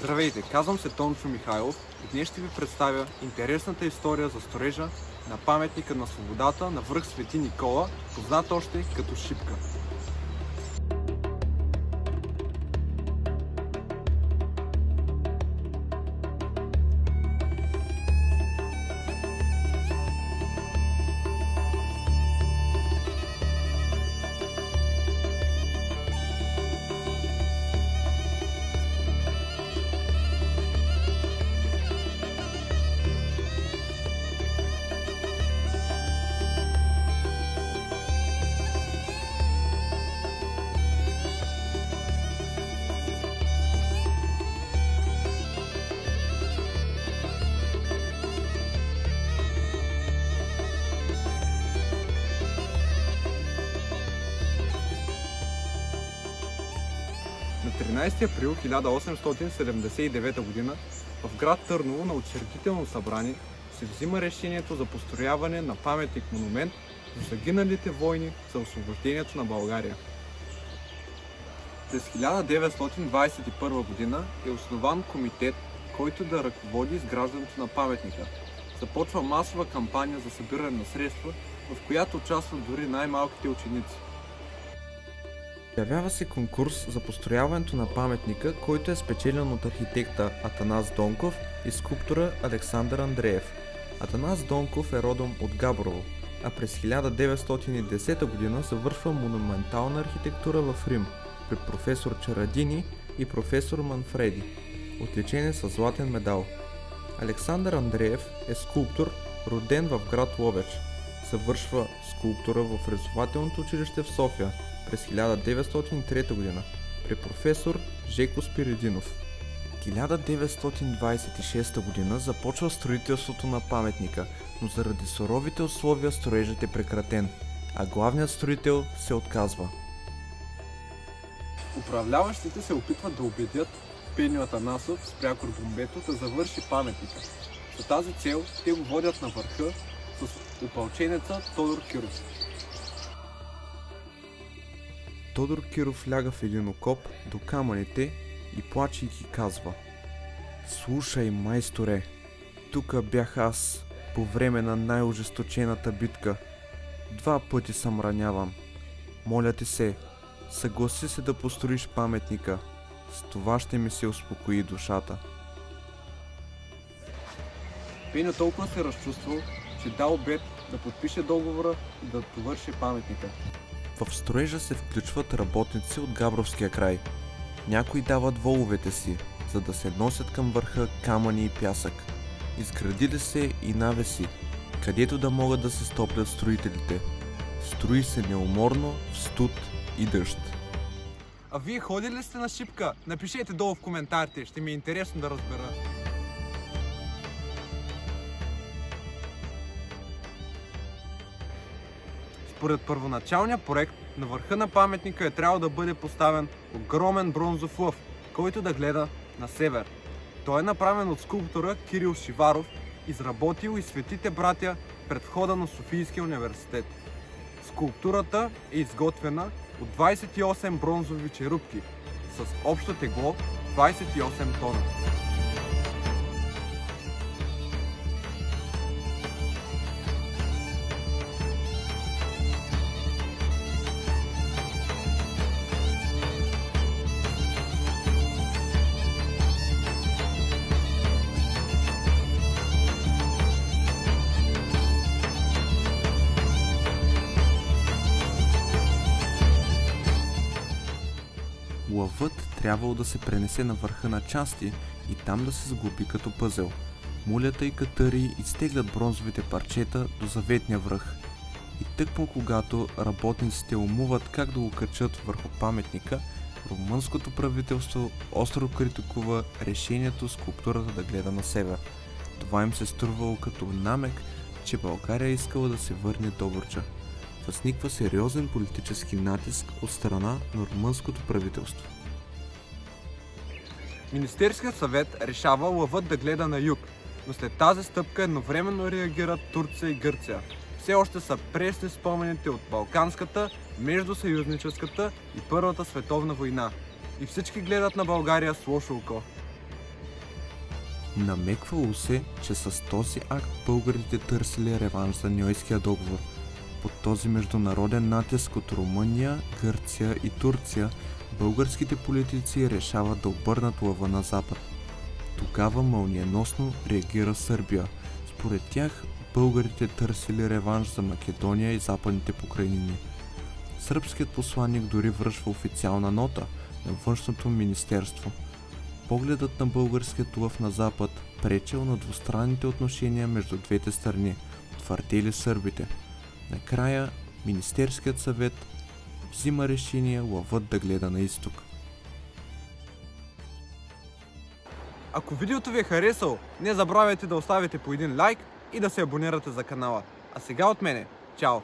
Здравейте, казвам се Тончо Михайлов и днес ще ви представя интересната история за строежа на паметника на свободата на връх Свети Никола, познат още като Шипка. На 13 април 1879 г. в град Търново на учредително събрание се взима решението за построяване на паметник-монумент за загиналите войни за освобождението на България. През 1921 г. е основан комитет, който да ръководи изграждането на паметника. Започва масова кампания за събиране на средства, в която участват дори най-малките ученици. Явява се конкурс за построяването на паметника, който е спечелен от архитекта Атанас Донков и скулптора Александър Андреев. Атанас Донков е родом от Габрово, а през 1910 г. завършва монументална архитектура в Рим при професор Чарадини и професор Манфреди, отличен е със златен медал. Александър Андреев е скулптор, роден в град Ловеч. Завършва скулптура в Образователното училище в София през 1903 г. при професор Жеко Спиридинов. В 1926 г. започва строителството на паметника, но заради суровите условия строежът е прекратен, а главният строител се отказва. Управляващите се опитват да убедят Пеньо Атанасов с Прякор Бомбето да завърши паметника. За тази цел те го водят на върха с опълченеца Тодор Киров. Тодор Киров ляга в един окоп до камъните и плачейки казва: "Слушай, майсторе, тука бях аз по време на най-ожесточената битка. 2 пъти съм раняван. Моля ти се, съгласи се да построиш паметника. С това ще ми се успокои душата." Пеньо толкова се разчувствал, че дал обет да подпише договора и да довърши паметника. В строежа се включват работници от Габровския край. Някои дават воловете си, за да се носят към върха камъни и пясък. Изградили се и навеси, където да могат да се стоплят строителите. Строи се неуморно в студ и дъжд. А вие ходили ли сте на Шипка? Напишете долу в коментарите, ще ми е интересно да разбера. Според първоначалния проект, на върха на паметника е трябвало да бъде поставен огромен бронзов лъв, който да гледа на север. Той е направен от скулптора Кирил Шиваров, изработил и Светите братя пред входа на Софийския университет. Скулптурата е изготвена от 28 бронзови черупки с общо тегло 28 тона. Лъвът трябвало да се пренесе на върха на части и там да се сглоби като пъзел. Мулята и катъри изтеглят бронзовите парчета до заветния връх. И тъкмо когато работниците умуват как да го качат върху паметника, румънското правителство остро критикува решението скулптурата да гледа на север. Това им се струвало като намек, че България искала да се върне Добруджа. Възниква сериозен политически натиск от страна на румънското правителство. Министерският съвет решава лъвът да гледа на юг, но след тази стъпка едновременно реагират Турция и Гърция. Все още са пресни спомените от Балканската, Междусъюзническата и Първата световна война. И всички гледат на България с лошо око. Намеквало се, че с този акт българите търсили реванш за Ньойския договор. Под този международен натиск от Румъния, Гърция и Турция, българските политици решават да обърнат лъва на запад. Тогава мълниеносно реагира Сърбия. Според тях, българите търсили реванш за Македония и западните покрайнини. Сръбският посланник дори връчва официална нота на външното министерство. Погледът на българският лъв на запад пречел на двустранните отношения между двете страни, твърдели сърбите. Накрая Министерският съвет взима решение лъвът да гледа на изток. Ако видеото ви е харесало, не забравяйте да оставите по един лайк и да се абонирате за канала. А сега от мене, чао!